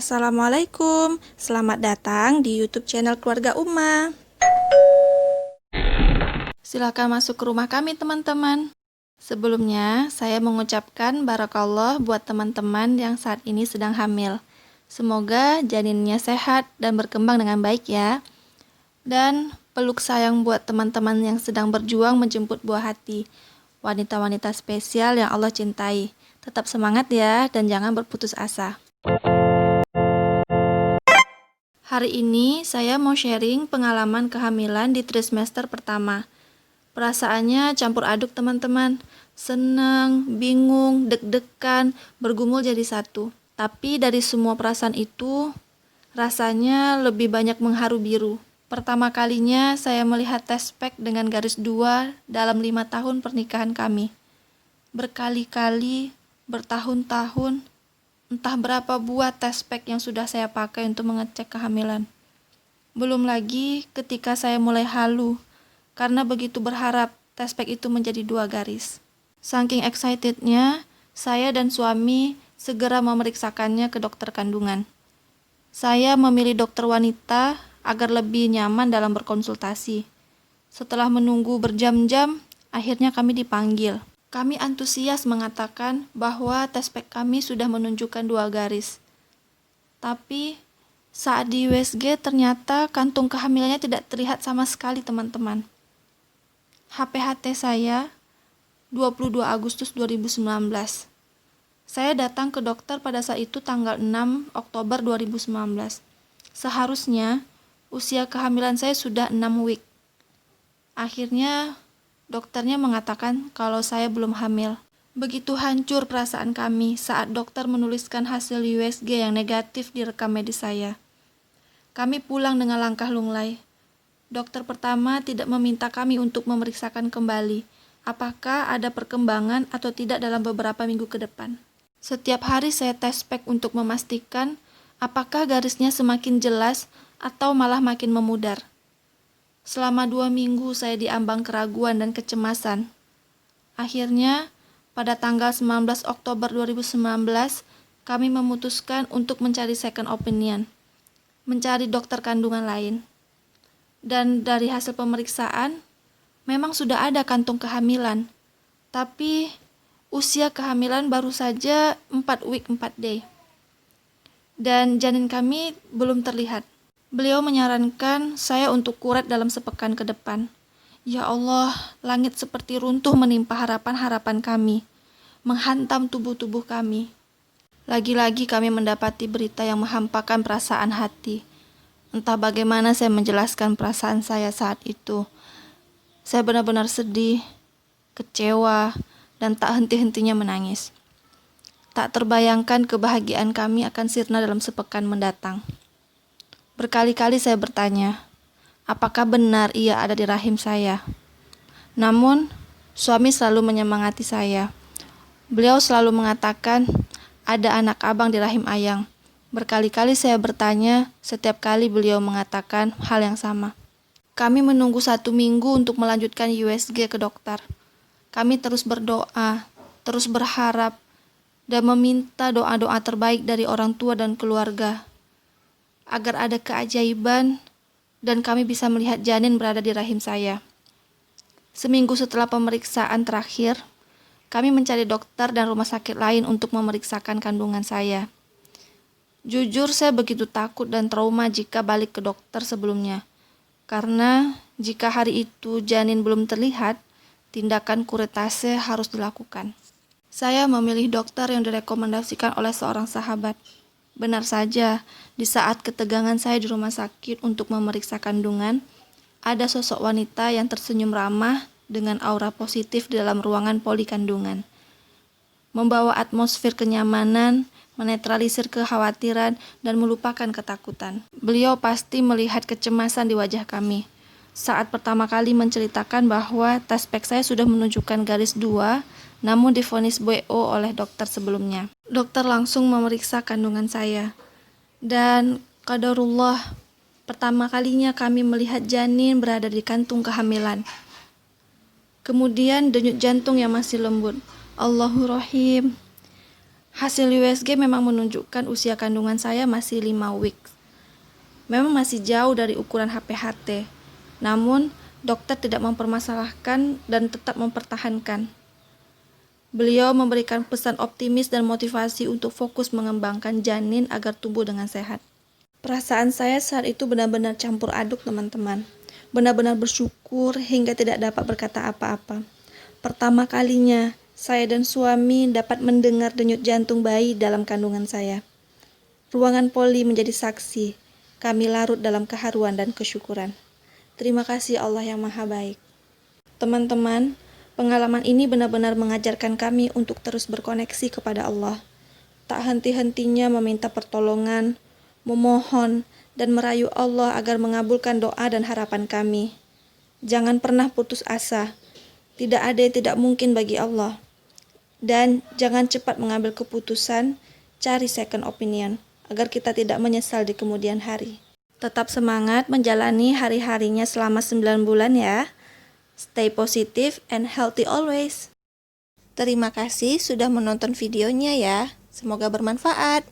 Assalamualaikum, selamat datang di YouTube channel Keluarga Uma. Silakan masuk ke rumah kami teman-teman. Sebelumnya, saya mengucapkan barakallah buat teman-teman yang saat ini sedang hamil. Semoga janinnya sehat dan berkembang dengan baik ya. Dan peluk sayang buat teman-teman yang sedang berjuang menjemput buah hati. Wanita-wanita spesial yang Allah cintai. Tetap semangat ya dan jangan berputus asa. Hari ini saya mau sharing pengalaman kehamilan di trimester pertama. Perasaannya campur aduk teman-teman. Senang, bingung, deg-degan, bergumul jadi satu. Tapi dari semua perasaan itu, rasanya lebih banyak mengharu biru. Pertama kalinya saya melihat tespek dengan garis 2 dalam 5 tahun pernikahan kami. Berkali-kali, bertahun-tahun, entah berapa buah tespek yang sudah saya pakai untuk mengecek kehamilan. Belum lagi ketika saya mulai halu, karena begitu berharap tespek itu menjadi 2 garis. Saking excitednya, saya dan suami segera memeriksakannya ke dokter kandungan. Saya memilih dokter wanita agar lebih nyaman dalam berkonsultasi. Setelah menunggu berjam-jam, akhirnya kami dipanggil. Kami antusias mengatakan bahwa tespek kami sudah menunjukkan 2 garis. Tapi saat di USG ternyata kantung kehamilannya tidak terlihat sama sekali teman-teman. HPHT saya 22 Agustus 2019. Saya datang ke dokter pada saat itu tanggal 6 Oktober 2019. Seharusnya usia kehamilan saya sudah 6 week. Akhirnya dokternya mengatakan kalau saya belum hamil. Begitu hancur perasaan kami saat dokter menuliskan hasil USG yang negatif di rekam medis saya. Kami pulang dengan langkah lunglai. Dokter pertama tidak meminta kami untuk memeriksakan kembali apakah ada perkembangan atau tidak dalam beberapa minggu ke depan. Setiap hari saya tespek untuk memastikan apakah garisnya semakin jelas atau malah makin memudar. Selama 2 minggu saya diambang keraguan dan kecemasan. Akhirnya, pada tanggal 19 Oktober 2019, kami memutuskan untuk mencari second opinion, mencari dokter kandungan lain. Dan dari hasil pemeriksaan, memang sudah ada kantung kehamilan, tapi usia kehamilan baru saja 4 week 4 day. Dan janin kami belum terlihat. Beliau menyarankan saya untuk kuret dalam sepekan ke depan. Ya Allah, langit seperti runtuh menimpa harapan-harapan kami, menghantam tubuh-tubuh kami. Lagi-lagi kami mendapati berita yang menghampakan perasaan hati. Entah bagaimana saya menjelaskan perasaan saya saat itu. Saya benar-benar sedih, kecewa, dan tak henti-hentinya menangis. Tak terbayangkan kebahagiaan kami akan sirna dalam sepekan mendatang. Berkali-kali saya bertanya, apakah benar ia ada di rahim saya? Namun, suami selalu menyemangati saya. Beliau selalu mengatakan, ada anak abang di rahim ayang. Berkali-kali saya bertanya, setiap kali beliau mengatakan hal yang sama. Kami menunggu 1 minggu untuk melanjutkan USG ke dokter. Kami terus berdoa, terus berharap, dan meminta doa-doa terbaik dari orang tua dan keluarga, agar ada keajaiban dan kami bisa melihat janin berada di rahim saya. Seminggu setelah pemeriksaan terakhir, kami mencari dokter dan rumah sakit lain untuk memeriksakan kandungan saya. Jujur saya begitu takut dan trauma jika balik ke dokter sebelumnya. Karena jika hari itu janin belum terlihat, tindakan kuretase harus dilakukan. Saya memilih dokter yang direkomendasikan oleh seorang sahabat. Benar saja, di saat ketegangan saya di rumah sakit untuk memeriksa kandungan, ada sosok wanita yang tersenyum ramah dengan aura positif di dalam ruangan poli kandungan. Membawa atmosfer kenyamanan, menetralisir kekhawatiran, dan melupakan ketakutan. Beliau pasti melihat kecemasan di wajah kami. Saat pertama kali menceritakan bahwa tespek saya sudah menunjukkan garis 2, namun divonis BO oleh dokter sebelumnya. Dokter langsung memeriksa kandungan saya. Dan qadarullah, pertama kalinya kami melihat janin berada di kantung kehamilan. Kemudian denyut jantung yang masih lembut. Allahu Rahim. Hasil USG memang menunjukkan usia kandungan saya masih 5 weeks. Memang masih jauh dari ukuran HPHT. Namun, dokter tidak mempermasalahkan dan tetap mempertahankan. Beliau memberikan pesan optimis dan motivasi untuk fokus mengembangkan janin agar tumbuh dengan sehat. Perasaan saya saat itu benar-benar campur aduk, teman-teman. Benar-benar bersyukur hingga tidak dapat berkata apa-apa. Pertama kalinya, saya dan suami dapat mendengar denyut jantung bayi dalam kandungan saya. Ruangan poli menjadi saksi. Kami larut dalam keharuan dan kesyukuran. Terima kasih Allah yang Maha Baik. Teman-teman, pengalaman ini benar-benar mengajarkan kami untuk terus berkoneksi kepada Allah. Tak henti-hentinya meminta pertolongan, memohon, dan merayu Allah agar mengabulkan doa dan harapan kami. Jangan pernah putus asa. Tidak ada yang tidak mungkin bagi Allah. Dan jangan cepat mengambil keputusan, cari second opinion, agar kita tidak menyesal di kemudian hari. Tetap semangat menjalani hari-harinya selama 9 bulan ya. Stay positive and healthy always. Terima kasih sudah menonton videonya ya. Semoga bermanfaat.